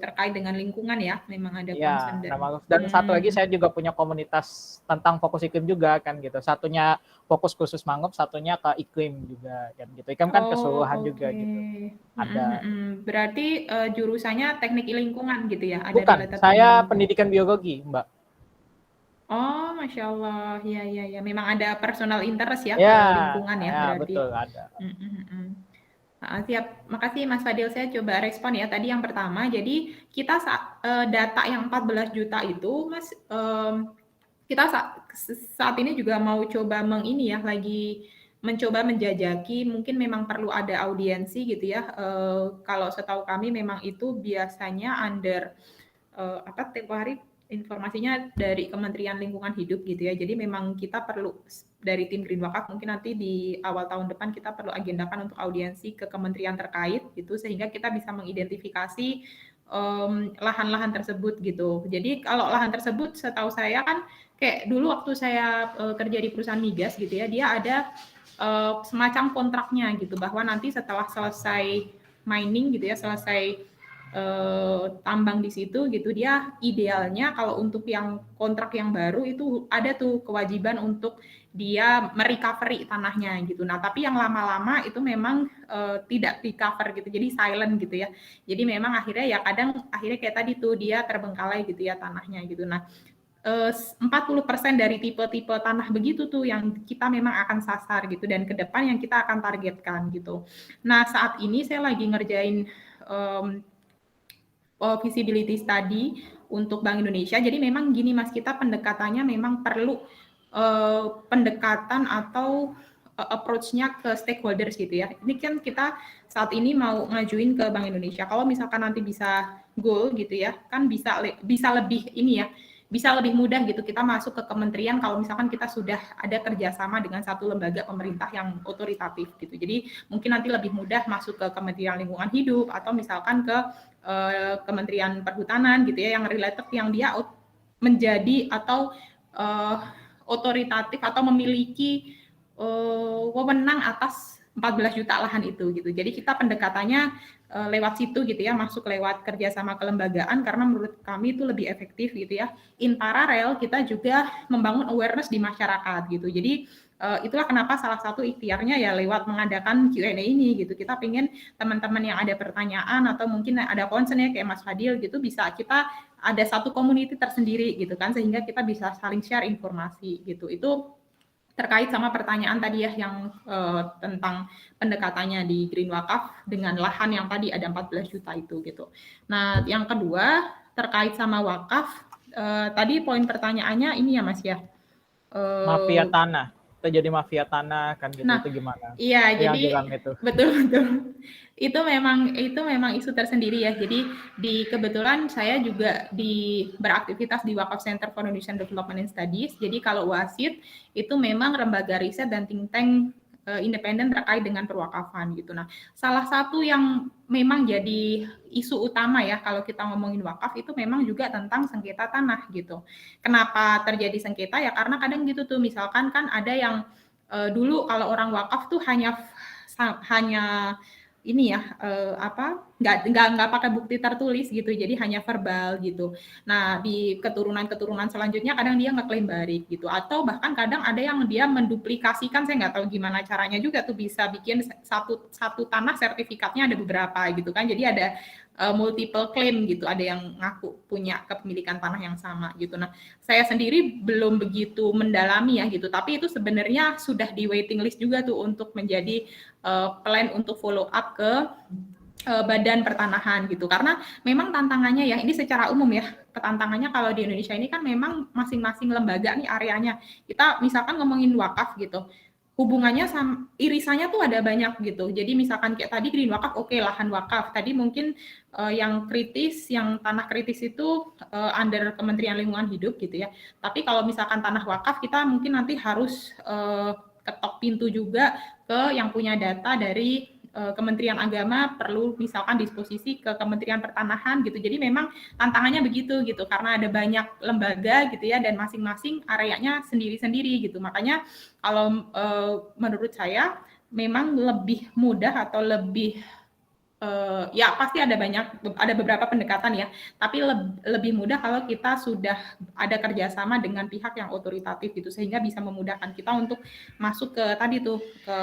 [SPEAKER 2] terkait dengan lingkungan ya, memang ada concern
[SPEAKER 4] dan satu lagi saya juga punya komunitas tentang fokus iklim juga kan gitu. Satunya fokus khusus mangrove, satunya ke iklim juga kan gitu. Iklim kan keseluruhan juga gitu. Ada.
[SPEAKER 2] Berarti jurusannya teknik lingkungan gitu ya? Ada
[SPEAKER 4] bukan, saya pendidikan biologi, Mbak.
[SPEAKER 2] Oh, Masya Allah, ya. Memang ada personal interest ya,
[SPEAKER 4] ya
[SPEAKER 2] ke lingkungan ya, berarti.
[SPEAKER 4] Betul, ada.
[SPEAKER 2] Siap, makasih Mas Fadil. Saya coba respon ya. Tadi yang pertama, jadi kita data yang 14 juta itu, Mas, kita saat ini juga mau coba lagi mencoba menjajaki, mungkin memang perlu ada audiensi gitu ya. Kalau setahu kami memang itu biasanya under tempo hari informasinya dari Kementerian Lingkungan Hidup gitu ya. Jadi memang kita perlu dari tim Green Wakaf mungkin nanti di awal tahun depan kita perlu agendakan untuk audiensi ke kementerian terkait gitu sehingga kita bisa mengidentifikasi lahan-lahan tersebut gitu. Jadi kalau lahan tersebut setahu saya kan kayak dulu waktu saya kerja di perusahaan migas gitu ya, dia ada semacam kontraknya gitu bahwa nanti setelah selesai mining gitu ya, selesai tambang di situ gitu, dia idealnya kalau untuk yang kontrak yang baru itu ada tuh kewajiban untuk dia merecovery tanahnya gitu. Nah tapi yang lama-lama itu memang tidak recover gitu, jadi silent gitu ya. Jadi memang akhirnya ya kadang akhirnya kayak tadi tuh dia terbengkalai gitu ya tanahnya gitu. Nah 40% dari tipe-tipe tanah begitu tuh yang kita memang akan sasar gitu dan ke depan yang kita akan targetkan gitu. Nah saat ini saya lagi ngerjain feasibility study untuk Bank Indonesia. Jadi memang gini Mas, kita pendekatannya memang perlu pendekatan atau approach-nya ke stakeholders gitu ya. Ini kan kita saat ini mau ngajuin ke Bank Indonesia. Kalau misalkan nanti bisa goal gitu ya, kan bisa lebih ini ya, bisa lebih mudah gitu kita masuk ke kementerian kalau misalkan kita sudah ada kerjasama dengan satu lembaga pemerintah yang otoritatif gitu. Jadi mungkin nanti lebih mudah masuk ke Kementerian Lingkungan Hidup atau misalkan ke Kementerian Perhutanan gitu ya, yang related yang dia menjadi atau otoritatif atau memiliki wewenang atas 14 juta lahan itu gitu. Jadi kita pendekatannya lewat situ gitu ya, masuk lewat kerjasama kelembagaan karena menurut kami itu lebih efektif gitu ya. In paralel kita juga membangun awareness di masyarakat gitu. Jadi itulah kenapa salah satu ikhtiarnya ya lewat mengadakan Q&A ini gitu. Kita pengen teman-teman yang ada pertanyaan atau mungkin ada concern ya kayak Mas Fadil gitu, bisa kita ada satu community tersendiri gitu kan, sehingga kita bisa saling share informasi gitu. Itu terkait sama pertanyaan tadi ya yang tentang pendekatannya di Green Wakaf dengan lahan yang tadi ada 14 juta itu gitu. Nah, yang kedua terkait sama wakaf, tadi poin pertanyaannya ini ya Mas ya.
[SPEAKER 4] Mafia tanah. Terjadi mafia tanah kan gitu,
[SPEAKER 2] nah,
[SPEAKER 4] itu gimana?
[SPEAKER 2] Iya,
[SPEAKER 4] yang
[SPEAKER 2] jadi
[SPEAKER 4] itu.
[SPEAKER 2] betul. Itu memang isu tersendiri ya. Jadi kebetulan saya juga beraktivitas di Wakaf Center for Indonesian Development and Studies. Jadi kalau WASID itu memang lembaga riset dan think tank independen terkait dengan perwakafan gitu. Nah, salah satu yang memang jadi isu utama ya kalau kita ngomongin wakaf itu memang juga tentang sengketa tanah gitu. Kenapa terjadi sengketa ya? Karena kadang gitu tuh, misalkan kan ada yang dulu kalau orang wakaf tuh hanya ini ya nggak pakai bukti tertulis gitu, jadi hanya verbal gitu. Nah di keturunan selanjutnya kadang dia ngeklaim balik gitu, atau bahkan kadang ada yang dia menduplikasikan, saya nggak tahu gimana caranya juga tuh bisa bikin satu tanah sertifikatnya ada beberapa gitu kan, jadi ada multiple claim gitu, ada yang ngaku punya kepemilikan tanah yang sama gitu. Nah saya sendiri belum begitu mendalami ya gitu, tapi itu sebenarnya sudah di waiting list juga tuh untuk menjadi plan untuk follow up ke badan pertanahan gitu. Karena memang tantangannya ya, ini secara umum ya, tantangannya kalau di Indonesia ini kan memang masing-masing lembaga nih areanya. Kita misalkan ngomongin wakaf gitu, hubungannya sama irisannya tuh ada banyak gitu. Jadi misalkan kayak tadi green wakaf, oke, lahan wakaf. Tadi mungkin yang kritis, yang tanah kritis itu under Kementerian Lingkungan Hidup gitu ya. Tapi kalau misalkan tanah wakaf, kita mungkin nanti harus ketok pintu juga ke yang punya data dari Kementerian Agama, perlu misalkan disposisi ke Kementerian Pertanahan gitu. Jadi memang tantangannya begitu gitu, karena ada banyak lembaga gitu ya, dan masing-masing areanya sendiri-sendiri gitu. Makanya kalau menurut saya memang lebih mudah atau lebih ya pasti ada beberapa pendekatan ya, tapi lebih mudah kalau kita sudah ada kerjasama dengan pihak yang otoritatif gitu, sehingga bisa memudahkan kita untuk masuk ke tadi tuh ke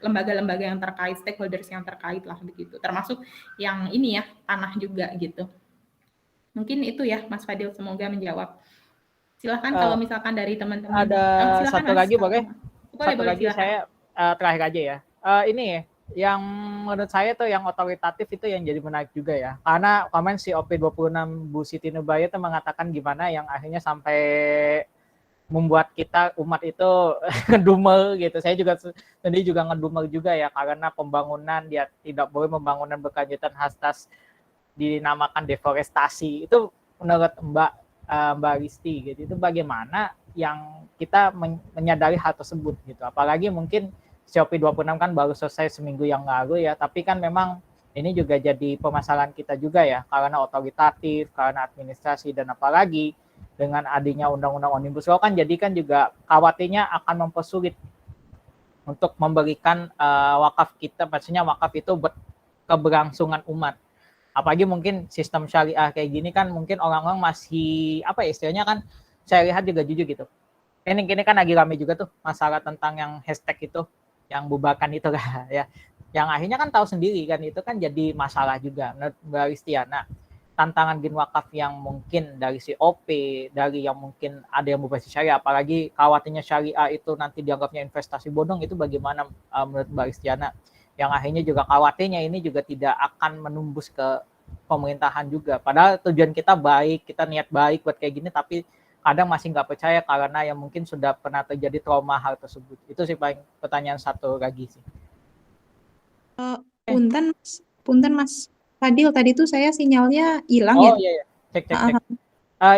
[SPEAKER 2] lembaga-lembaga yang terkait, stakeholders yang terkait lah begitu, termasuk yang ini ya, tanah juga gitu. Mungkin itu ya Mas Fadil, semoga menjawab. Silahkan kalau misalkan dari teman-teman.
[SPEAKER 4] Ada
[SPEAKER 2] silakan
[SPEAKER 4] satu
[SPEAKER 2] Mas.
[SPEAKER 4] lagi boleh? Satu
[SPEAKER 2] Boleh,
[SPEAKER 4] lagi
[SPEAKER 2] silakan.
[SPEAKER 4] saya terakhir aja ya. Ini yang menurut saya tuh yang otoritatif itu yang jadi menarik juga ya. Karena komen si OP26 Bu Siti Nurbaya itu mengatakan gimana yang akhirnya sampai membuat kita umat itu ngedumel gitu. Saya juga sendiri juga ngedumel juga ya, karena pembangunan dia tidak boleh pembangunan berkelanjutan hastas dinamakan deforestasi. Itu menurut Mbak Risti gitu. Itu bagaimana yang kita menyadari hal tersebut gitu. Apalagi mungkin COP26 kan baru selesai seminggu yang lalu ya, tapi kan memang ini juga jadi permasalahan kita juga ya, karena otoritatif, karena administrasi, dan apalagi dengan adanya undang-undang Omnibus Law kan jadi kan juga khawatirnya akan mempersulit untuk memberikan wakaf kita, maksudnya wakaf itu keberlangsungan umat. Apalagi mungkin sistem syariah kayak gini kan mungkin orang-orang masih apa ya istilahnya kan, saya lihat juga jujur gitu. Ini kan lagi rame juga tuh masalah tentang yang hashtag itu, yang bubarkan itu kan ya. Yang akhirnya kan tahu sendiri kan itu kan jadi masalah juga menurut Mbak Ristiana. Tantangan green wakaf yang mungkin dari si OP, dari yang mungkin ada yang berbasis syariah, apalagi khawatirnya syariah itu nanti dianggapnya investasi bodong, itu bagaimana menurut Mbak Ristiana? Yang akhirnya juga khawatirnya ini juga tidak akan menembus ke pemerintahan juga. Padahal tujuan kita baik, kita niat baik buat kayak gini, tapi kadang masih nggak percaya karena yang mungkin sudah pernah terjadi trauma hal tersebut. Itu sih paling pertanyaan satu lagi sih.
[SPEAKER 2] Punten Mas Fadil, tadi tuh saya sinyalnya hilang ya.
[SPEAKER 4] Oh iya, cek.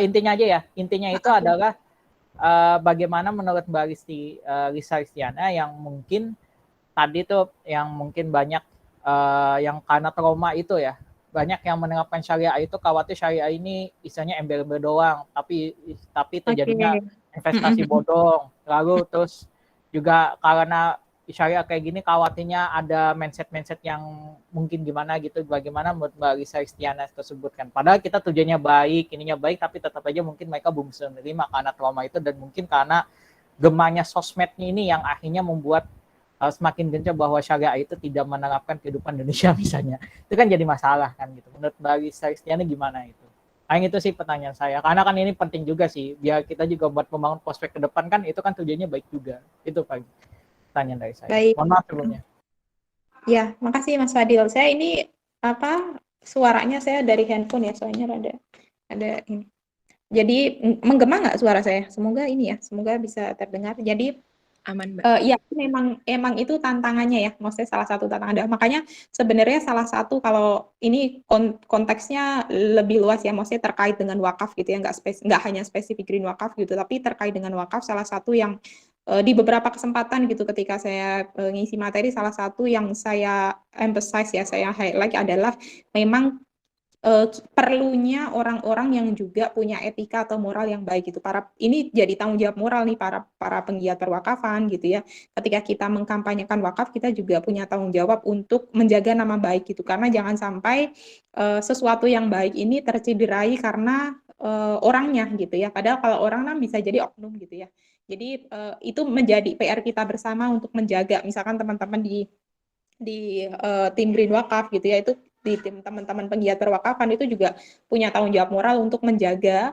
[SPEAKER 4] Intinya aja ya, intinya itu adalah bagaimana menurut Mbak Lisa Ristiana yang mungkin tadi tuh yang mungkin banyak yang karena trauma itu ya, banyak yang menerapkan syariah itu khawatir syariah ini istilahnya embel-embel doang, tapi terjadinya investasi bodong. Lalu terus juga karena syariah kayak gini khawatirnya ada mindset yang mungkin gimana gitu, bagaimana menurut Mbak Lisa Ristiana tersebut kan. Padahal kita tujuannya baik, ininya baik, tapi tetap aja mungkin mereka belum bisa menerima karena trauma itu, dan mungkin karena gemanya sosmednya ini yang akhirnya membuat semakin gencar bahwa syariah itu tidak menerapkan kehidupan Indonesia misalnya. Itu kan jadi masalah kan gitu. Menurut Mbak Lisa Ristiana gimana itu? Itu sih pertanyaan saya. Karena kan ini penting juga sih, biar kita juga buat membangun prospek ke depan kan, itu kan tujuannya baik juga. Itu pertanyaan dari saya.
[SPEAKER 2] Baik.
[SPEAKER 4] Mohon maaf sebelumnya.
[SPEAKER 2] Ya, makasih Mas Fadil. Saya ini suaranya saya dari handphone ya, soalnya ada ini. Jadi menggema nggak suara saya? Semoga ini ya, semoga bisa terdengar. Jadi
[SPEAKER 1] aman, Mbak.
[SPEAKER 2] Iya, memang itu tantangannya ya, maksudnya salah satu tantangan. Makanya sebenarnya salah satu, kalau ini konteksnya lebih luas ya, maksudnya terkait dengan wakaf gitu ya, nggak hanya spesifik green wakaf gitu, tapi terkait dengan wakaf, salah satu yang di beberapa kesempatan gitu ketika saya ngisi materi, salah satu yang saya emphasize ya, saya highlight adalah memang perlunya orang-orang yang juga punya etika atau moral yang baik gitu. Ini jadi tanggung jawab moral nih para penggiat perwakafan gitu ya. Ketika kita mengkampanyekan wakaf, kita juga punya tanggung jawab untuk menjaga nama baik gitu. Karena jangan sampai sesuatu yang baik ini tercederai karena orangnya gitu ya. Padahal kalau orang kan bisa jadi oknum gitu ya. Jadi itu menjadi PR kita bersama untuk menjaga, misalkan teman-teman di tim Green Wakaf gitu ya, itu di tim teman-teman penggiat perwakafan itu juga punya tanggung jawab moral untuk menjaga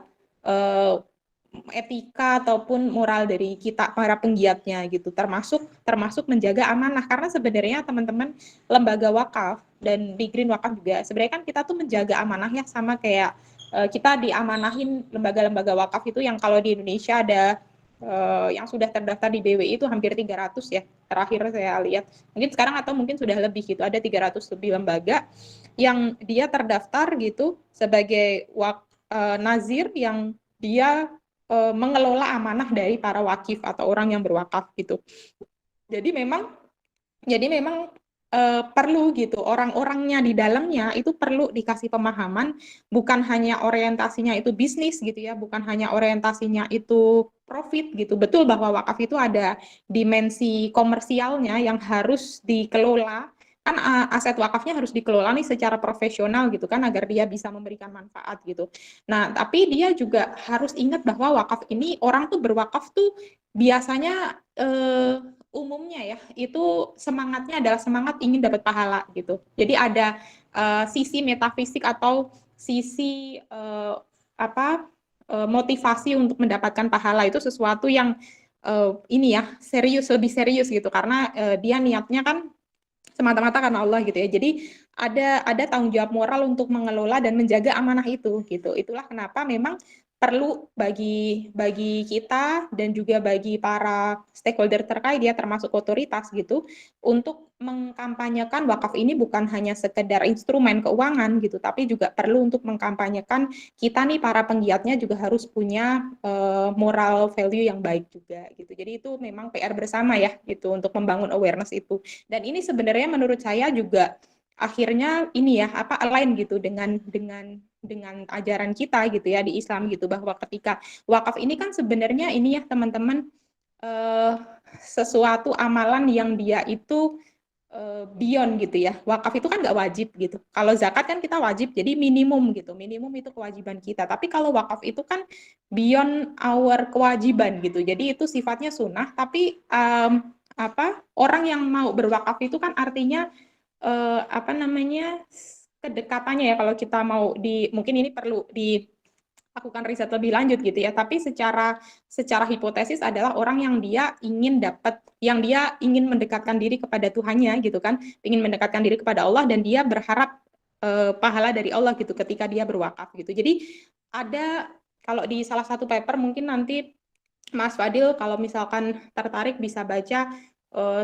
[SPEAKER 2] etika ataupun moral dari kita para penggiatnya gitu, termasuk menjaga amanah, karena sebenarnya teman-teman lembaga wakaf dan di Green Wakaf juga sebenarnya kan kita tuh menjaga amanah ya, sama kayak kita diamanahin lembaga-lembaga wakaf itu yang kalau di Indonesia ada yang sudah terdaftar di BWI itu hampir 300 ya, terakhir saya lihat. Mungkin sekarang atau mungkin sudah lebih gitu, ada 300 lebih lembaga yang dia terdaftar gitu sebagai nazir yang dia mengelola amanah dari para wakif atau orang yang berwakaf gitu. Jadi memang perlu gitu, orang-orangnya di dalamnya itu perlu dikasih pemahaman, bukan hanya orientasinya itu bisnis gitu ya, bukan hanya orientasinya itu profit gitu. Betul bahwa wakaf itu ada dimensi komersialnya yang harus dikelola, kan aset wakafnya harus dikelola nih secara profesional gitu kan, agar dia bisa memberikan manfaat gitu. Nah, tapi dia juga harus ingat bahwa wakaf ini, orang tuh berwakaf tuh biasanya umumnya ya, itu semangatnya adalah semangat ingin dapat pahala gitu. Jadi ada sisi metafisik atau sisi motivasi untuk mendapatkan pahala, itu sesuatu yang ini ya, serius, lebih serius gitu, karena dia niatnya kan semata-mata karena Allah gitu ya. Jadi ada tanggung jawab moral untuk mengelola dan menjaga amanah itu gitu. Itulah kenapa memang perlu bagi kita dan juga bagi para stakeholder terkait ya, termasuk otoritas gitu, untuk mengkampanyekan wakaf ini bukan hanya sekedar instrumen keuangan gitu, tapi juga perlu untuk mengkampanyekan kita nih para penggiatnya juga harus punya moral value yang baik juga gitu. Jadi itu memang PR bersama ya gitu, untuk membangun awareness itu. Dan ini sebenarnya menurut saya juga akhirnya ini ya, align gitu dengan ajaran kita gitu ya di Islam gitu, bahwa ketika wakaf ini kan sebenarnya ini ya teman-teman, sesuatu amalan yang dia itu beyond gitu ya. Wakaf itu kan nggak wajib gitu. Kalau zakat kan kita wajib, jadi minimum gitu. Minimum itu kewajiban kita. Tapi kalau wakaf itu kan beyond our kewajiban gitu. Jadi itu sifatnya sunnah. Tapi orang yang mau berwakaf itu kan artinya kedekatannya ya, kalau kita mau mungkin ini perlu dilakukan riset lebih lanjut gitu ya, tapi secara hipotesis adalah orang yang dia ingin mendekatkan diri kepada Tuhannya gitu kan, ingin mendekatkan diri kepada Allah, dan dia berharap pahala dari Allah gitu ketika dia berwakaf gitu. Jadi ada, kalau di salah satu paper mungkin nanti Mas Fadil kalau misalkan tertarik bisa baca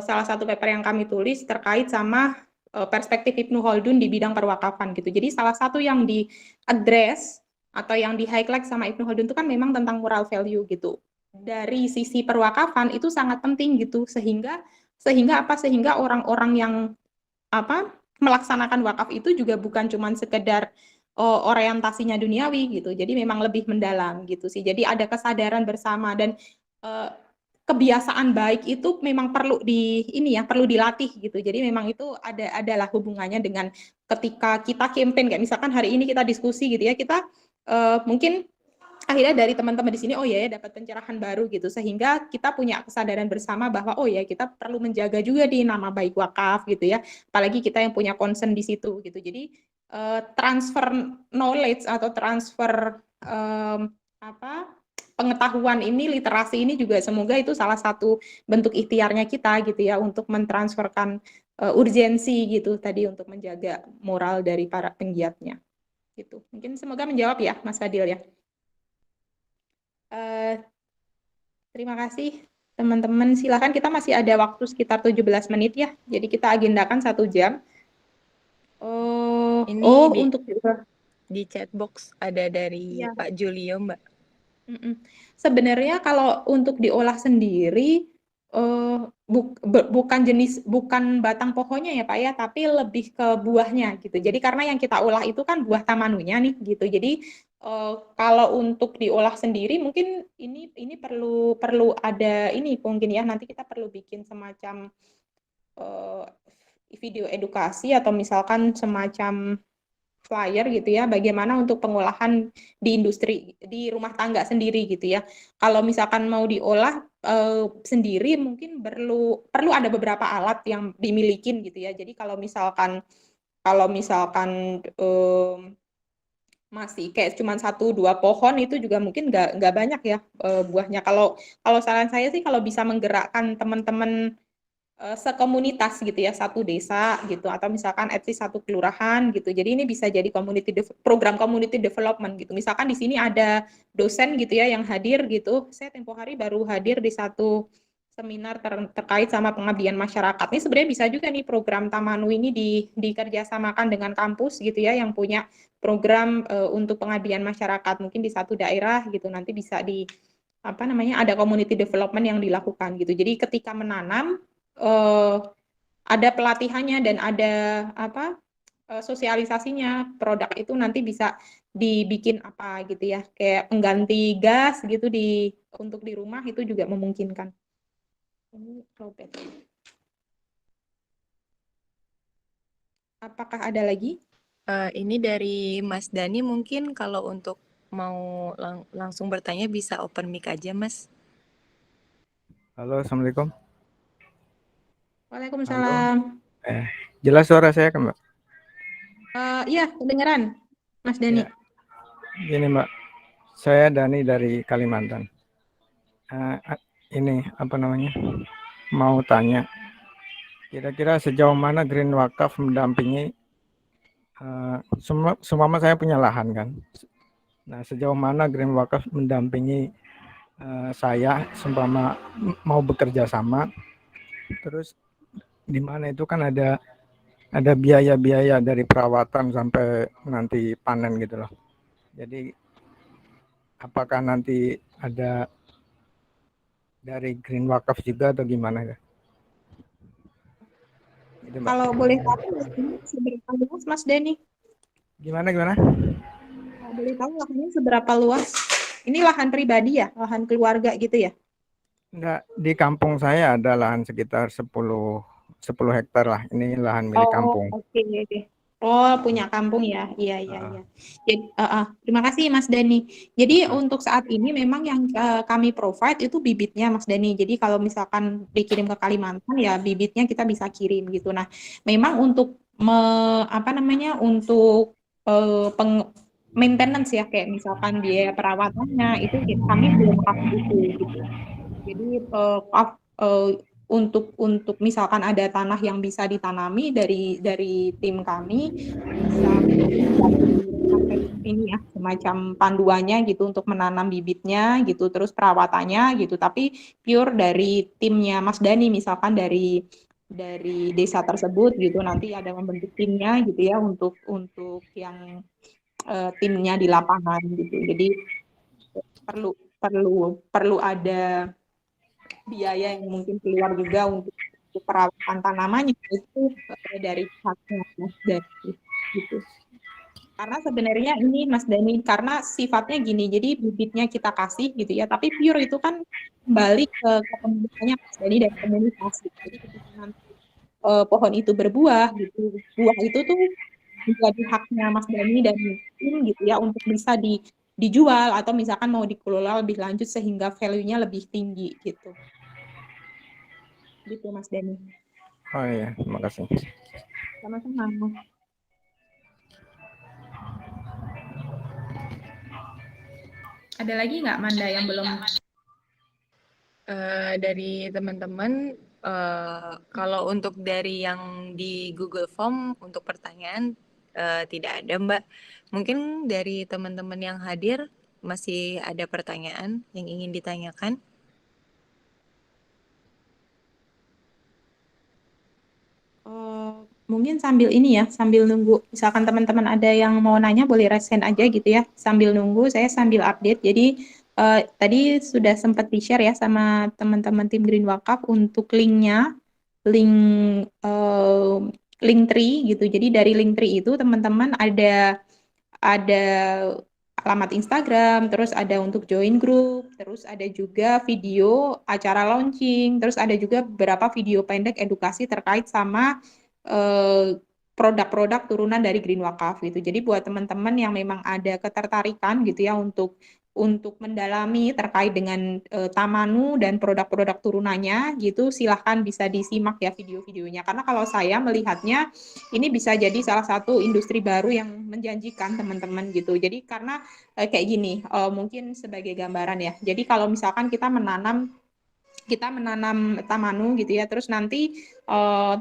[SPEAKER 2] salah satu paper yang kami tulis terkait sama perspektif Ibnu Khaldun di bidang perwakafan gitu. Jadi salah satu yang di-address atau yang di-highlight sama Ibnu Khaldun itu kan memang tentang moral value gitu. Dari sisi perwakafan itu sangat penting gitu, sehingga orang-orang yang melaksanakan wakaf itu juga bukan cuma sekedar orientasinya duniawi gitu. Jadi memang lebih mendalam gitu sih. Jadi ada kesadaran bersama, dan kebiasaan baik itu memang perlu perlu dilatih gitu. Jadi memang itu adalah hubungannya dengan ketika kita campaign, kayak misalkan hari ini kita diskusi gitu ya, kita mungkin akhirnya dari teman-teman di sini dapat pencerahan baru gitu, sehingga kita punya kesadaran bersama bahwa kita perlu menjaga juga di nama baik wakaf gitu ya, apalagi kita yang punya concern di situ gitu. Jadi transfer knowledge atau transfer pengetahuan ini, literasi ini juga semoga itu salah satu bentuk ikhtiarnya kita gitu ya, untuk mentransferkan urgensi gitu tadi, untuk menjaga moral dari para penggiatnya gitu. Mungkin semoga menjawab ya Mas Fadil ya. Terima kasih teman-teman, silakan, kita masih ada waktu sekitar 17 menit ya, jadi kita agendakan 1 jam.
[SPEAKER 1] Ini di chat box ada dari
[SPEAKER 2] ya,
[SPEAKER 1] Pak Julio, Mbak.
[SPEAKER 2] Sebenarnya kalau untuk diolah sendiri bukan batang pohonnya ya Pak ya, tapi lebih ke buahnya gitu. Jadi karena yang kita olah itu kan buah tamanunya nih gitu. Jadi kalau untuk diolah sendiri mungkin ini perlu ada ini mungkin ya, nanti kita perlu bikin semacam video edukasi atau misalkan semacam flyer gitu ya, bagaimana untuk pengolahan di industri, di rumah tangga sendiri gitu ya. Kalau misalkan mau diolah sendiri mungkin perlu ada beberapa alat yang dimilikin gitu ya. Jadi kalau misalkan masih kayak cuma 1-2 pohon itu juga mungkin nggak banyak ya buahnya. Kalau saran saya sih kalau bisa menggerakkan teman-teman sekomunitas gitu ya, satu desa gitu, atau misalkan at least satu kelurahan gitu. Jadi ini bisa jadi program community development gitu. Misalkan di sini ada dosen gitu ya yang hadir gitu. Saya tempo hari baru hadir di satu seminar terkait sama pengabdian masyarakat. Ini sebenarnya bisa juga nih program Tamanu ini dikerjasamakan dengan kampus gitu ya yang punya program untuk pengabdian masyarakat mungkin di satu daerah gitu. Nanti bisa ada community development yang dilakukan gitu. Jadi ketika menanam ada pelatihannya dan ada sosialisasinya, produk itu nanti bisa dibikin apa gitu ya, kayak pengganti gas gitu untuk di rumah itu juga memungkinkan. Ini robot. Apakah ada lagi?
[SPEAKER 1] Ini dari Mas Dani, mungkin kalau untuk mau langsung bertanya bisa open mic aja, Mas.
[SPEAKER 5] Halo, Assalamualaikum.
[SPEAKER 2] Waalaikumsalam.
[SPEAKER 5] Jelas suara saya kan, Mbak?
[SPEAKER 2] Iya, kedengeran, Mas Dani.
[SPEAKER 5] Ya. Gini, Mbak, saya Dani dari Kalimantan. Ini apa namanya? Mau tanya, kira-kira sejauh mana Green Wakaf mendampingi seumpama saya punya lahan kan? Nah, sejauh mana Green Wakaf mendampingi saya seumpama mau bekerja sama, terus di mana itu kan ada biaya-biaya dari perawatan sampai nanti panen gitu loh. Jadi apakah nanti ada dari Green Wakaf juga atau gimana ya? Gitu, Mbak.
[SPEAKER 2] Kalau boleh tahu seberapa luas, Mas Dani?
[SPEAKER 5] Gimana?
[SPEAKER 2] Boleh tahu lahannya seberapa luas? Ini lahan pribadi ya, lahan keluarga gitu ya?
[SPEAKER 5] Enggak, di kampung saya ada lahan sekitar 10 hektar lah. Ini lahan milik kampung.
[SPEAKER 2] Oke. Oh, punya kampung ya. Iya. Jadi, terima kasih Mas Dani. Jadi untuk saat ini memang yang kami provide itu bibitnya Mas Dani. Jadi kalau misalkan dikirim ke Kalimantan ya bibitnya kita bisa kirim gitu. Nah, memang untuk maintenance ya kayak misalkan biaya perawatannya itu kami belum cover itu gitu. Jadi untuk misalkan ada tanah yang bisa ditanami dari tim kami bisa ini ya semacam panduannya gitu untuk menanam bibitnya gitu terus perawatannya gitu tapi pure dari timnya Mas Dani misalkan dari desa tersebut gitu nanti ada membentuk timnya gitu ya untuk yang timnya di lapangan gitu jadi perlu ada biaya yang mungkin keluar juga untuk perawatan tanamannya itu dari pihaknya Mas Dani gitu. Karena sebenarnya ini Mas Dani karena sifatnya gini, jadi bibitnya kita kasih gitu ya, tapi pure itu kan kembali ke kepemilikannya Mas Dani dan komunitas. Gitu. Jadi ketika nanti pohon itu berbuah gitu, buah itu tuh menjadi haknya Mas Dani dan tim gitu ya untuk bisa dijual atau misalkan mau dikelola lebih lanjut sehingga value-nya lebih tinggi gitu. Gitu Mas Dani.
[SPEAKER 5] Oh iya, terima kasih.
[SPEAKER 2] Sama-sama. Ada lagi nggak Manda yang belum?
[SPEAKER 1] Dari teman-teman, kalau untuk dari yang di Google Form untuk pertanyaan tidak ada Mbak. Mungkin dari teman-teman yang hadir masih ada pertanyaan yang ingin ditanyakan.
[SPEAKER 2] Mungkin sambil ini ya, sambil nunggu. Misalkan teman-teman ada yang mau nanya, boleh raise hand aja gitu ya. Sambil nunggu, saya sambil update. Jadi tadi sudah sempat di-share ya sama teman-teman tim Green Wakaf untuk linknya, Linktree gitu. Jadi dari Linktree itu teman-teman ada alamat Instagram, terus ada untuk join group, terus ada juga video acara launching, terus ada juga beberapa video pendek edukasi terkait sama produk-produk turunan dari Green Wakaf gitu. Jadi buat teman-teman yang memang ada ketertarikan gitu ya untuk untuk mendalami terkait dengan Tamanu dan produk-produk turunannya gitu, silahkan bisa disimak ya video-videonya. Karena kalau saya melihatnya ini bisa jadi salah satu industri baru yang menjanjikan teman-teman gitu. Jadi karena kayak gini, mungkin sebagai gambaran ya. Jadi kalau misalkan kita menanam Tamanu gitu ya, terus nanti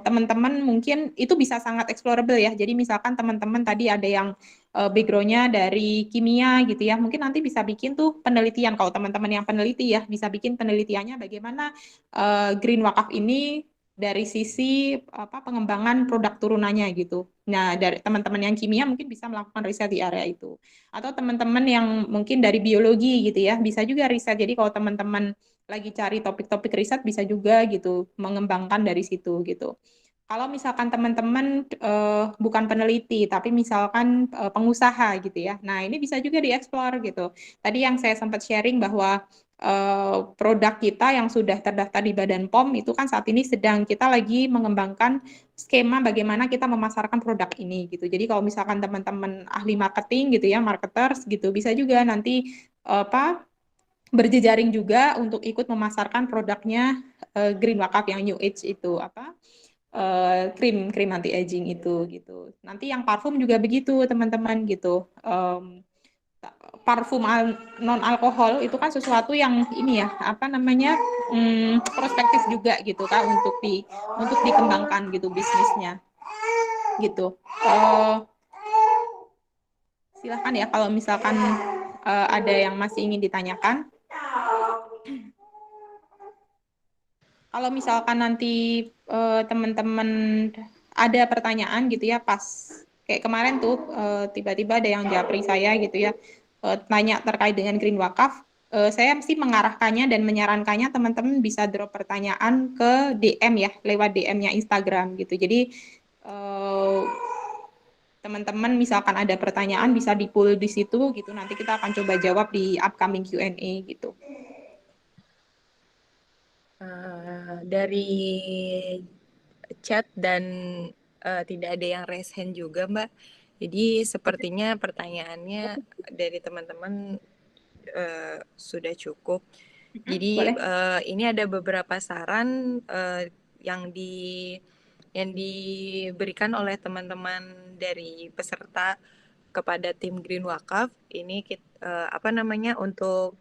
[SPEAKER 2] teman-teman mungkin itu bisa sangat explorable ya. Jadi misalkan teman-teman tadi ada yang background-nya dari kimia gitu ya, mungkin nanti bisa bikin tuh penelitian. Kalau teman-teman yang peneliti ya, bisa bikin penelitiannya bagaimana green wakaf ini dari sisi pengembangan produk turunannya gitu. Nah, dari teman-teman yang kimia mungkin bisa melakukan riset di area itu. Atau teman-teman yang mungkin dari biologi gitu ya, bisa juga riset. Jadi kalau teman-teman lagi cari topik-topik riset bisa juga gitu mengembangkan dari situ gitu. Kalau misalkan teman-teman bukan peneliti tapi misalkan pengusaha gitu ya. Nah, ini bisa juga dieksplor gitu. Tadi yang saya sempat sharing bahwa produk kita yang sudah terdaftar di Badan POM itu kan saat ini sedang kita lagi mengembangkan skema bagaimana kita memasarkan produk ini gitu. Jadi kalau misalkan teman-teman ahli marketing gitu ya, marketers gitu, bisa juga nanti berjejaring juga untuk ikut memasarkan produknya Green Wakaf yang New Age itu krim anti aging itu gitu. Nanti yang parfum juga begitu teman-teman gitu. Parfum non alkohol itu kan sesuatu yang ini ya prospektif juga gitu kan untuk dikembangkan gitu bisnisnya gitu. Silahkan ya kalau misalkan ada yang masih ingin ditanyakan. Kalau misalkan nanti teman-teman ada pertanyaan gitu ya, pas kayak kemarin tuh tiba-tiba ada yang japri saya gitu ya, tanya terkait dengan Green Wakaf, saya mesti mengarahkannya dan menyarankannya teman-teman bisa drop pertanyaan ke DM ya, lewat DM-nya Instagram gitu. Jadi teman-teman misalkan ada pertanyaan bisa di-pull di situ gitu, nanti kita akan coba jawab di upcoming Q&A gitu.
[SPEAKER 1] Dari chat dan tidak ada yang raise hand juga, Mbak. Jadi sepertinya pertanyaannya dari teman-teman sudah cukup. Jadi ini ada beberapa saran yang diberikan oleh teman-teman dari peserta kepada tim Green Wakaf. Ini untuk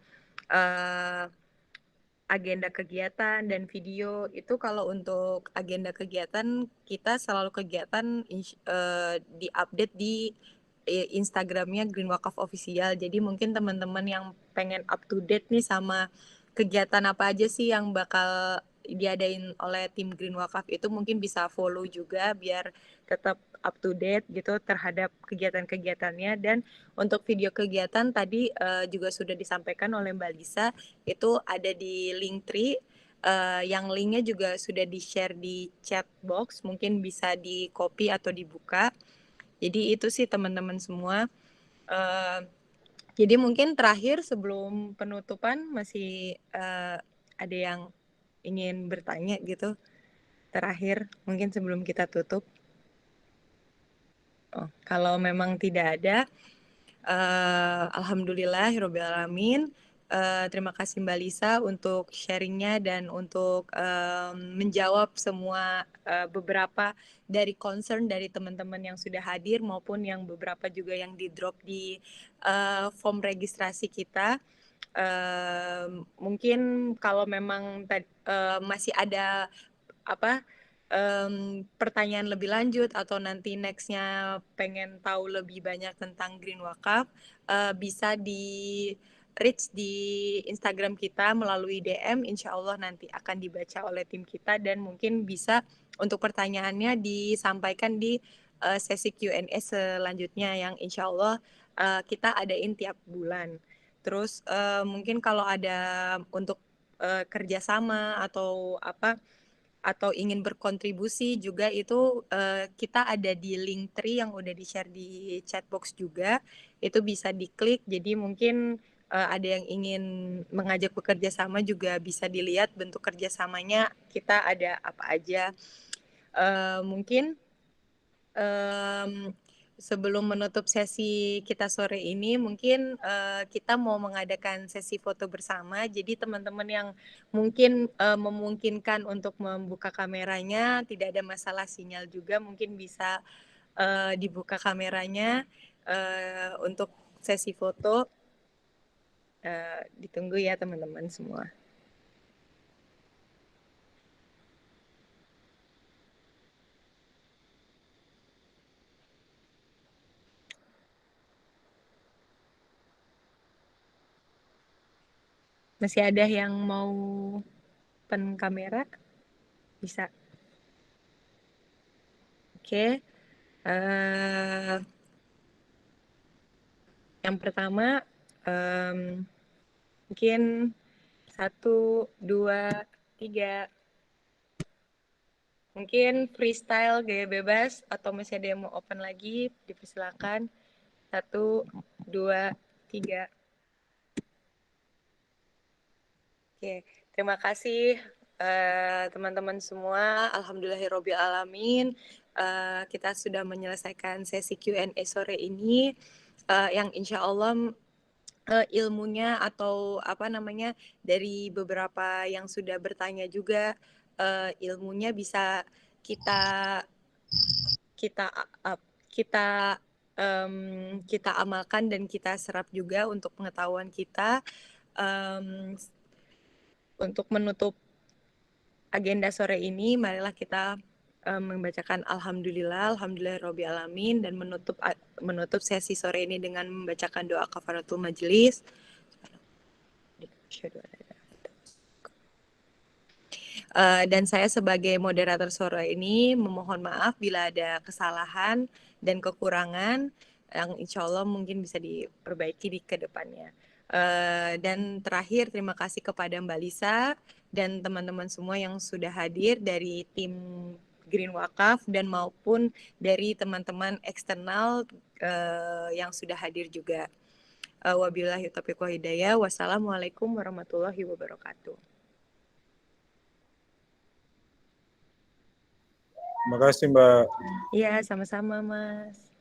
[SPEAKER 1] agenda kegiatan dan video itu. Kalau untuk agenda kegiatan kita selalu kegiatan diupdate di Instagramnya Green Wakaf Official. Jadi mungkin teman-teman yang pengen up to date nih sama kegiatan apa aja sih yang bakal diadain oleh tim Green Wakaf itu mungkin bisa follow juga biar tetap up to date gitu terhadap kegiatan-kegiatannya. Dan untuk video kegiatan tadi juga sudah disampaikan oleh Mbak Lisa, itu ada di Linktree yang linknya juga sudah di-share di chat box, mungkin bisa di copy atau dibuka. Jadi itu sih teman-teman semua. Jadi mungkin terakhir sebelum penutupan masih ada yang ingin bertanya gitu. Terakhir mungkin sebelum kita tutup. Kalau memang tidak ada, alhamdulillahirabbil alamin. Terima kasih Mbak Lisa untuk sharingnya dan untuk menjawab semua beberapa dari concern dari teman-teman yang sudah hadir maupun yang beberapa juga yang di drop di form registrasi kita. Mungkin kalau memang masih ada pertanyaan lebih lanjut atau nanti nextnya pengen tahu lebih banyak tentang Green Wakaf, bisa di reach di Instagram kita melalui DM. Insya Allah nanti akan dibaca oleh tim kita dan mungkin bisa untuk pertanyaannya disampaikan di sesi Q&A selanjutnya yang insya Allah kita adain tiap bulan. Terus mungkin kalau ada untuk kerjasama atau ingin berkontribusi juga itu kita ada di Linktree yang udah di-share di chatbox juga. Itu bisa diklik. Jadi mungkin ada yang ingin mengajak bekerja sama juga bisa dilihat bentuk kerjasamanya kita ada apa aja. Mungkin sebelum menutup sesi kita sore ini, mungkin kita mau mengadakan sesi foto bersama. Jadi teman-teman yang mungkin memungkinkan untuk membuka kameranya, tidak ada masalah sinyal juga, mungkin bisa dibuka kameranya untuk sesi foto. Ditunggu ya teman-teman semua. Masih ada yang mau open kamera? Bisa. Oke. Yang pertama, mungkin 1, 2, 3. Mungkin freestyle gaya bebas atau masih ada yang mau open lagi, dipersilakan. 1, 2, 3. Oke, terima kasih teman-teman semua. Alhamdulillahirabbil alamin. Kita sudah menyelesaikan sesi Q&A sore ini yang insya Allah ilmunya atau apa namanya dari beberapa yang sudah bertanya juga ilmunya bisa kita amalkan dan kita serap juga untuk pengetahuan kita. Untuk menutup agenda sore ini, marilah kita membacakan Alhamdulillahirabbil alamin dan menutup sesi sore ini dengan membacakan doa kafaratul majelis. Dan saya sebagai moderator sore ini memohon maaf bila ada kesalahan dan kekurangan yang insya Allah mungkin bisa diperbaiki di kedepannya. Dan terakhir terima kasih kepada Mbak Lisa dan teman-teman semua yang sudah hadir dari tim Green Wakaf dan maupun dari teman-teman eksternal yang sudah hadir juga. Wabillahi taufiq wal hidayah. Wassalamualaikum warahmatullahi wabarakatuh.
[SPEAKER 3] Terima kasih Mbak.
[SPEAKER 1] Iya, sama-sama Mas.